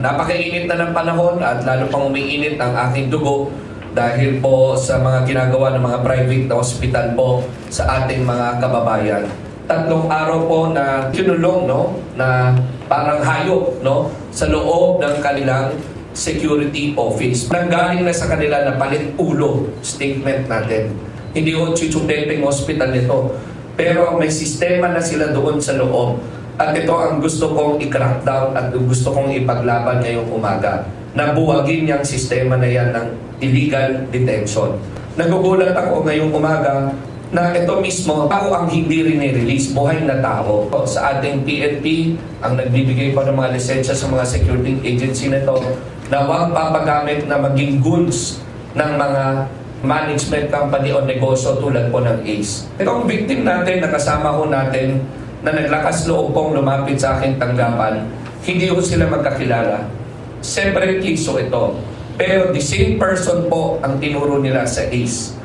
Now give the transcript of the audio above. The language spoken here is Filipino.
Napakainit na ng panahon at lalo pang umiinit ang aking dugo dahil po sa mga ginagawa ng mga private na hospital po sa ating mga kababayan. 3 araw po na kinulong, na parang hayop, sa loob ng kanilang security office. Nanggaling na sa kanila na palit ulo statement natin. Hindi ho chuchupepeng hospital nito. Pero may sistema na sila doon sa loob. At ito ang gusto kong i-crack down at gusto kong ipaglaban ngayong umaga. Nabuwagin yung sistema na yan ng illegal detention. Nagugulat ako ngayong umaga na ito mismo, tao ang hindi rin-release, buhay na tao. Sa ating PNP, ang nagbibigay pa ng mga lisensya sa mga security agency na ito, na huwag papagamit na maging goods ng mga management company o negosyo tulad po ng ACE. Itong victim natin, nakasama ko natin, na naglakas loob pong lumapit sa aking tanggapan, hindi ko sila magkakilala. Separate case ito. Pero the same person po ang tinuro nila sa ACE.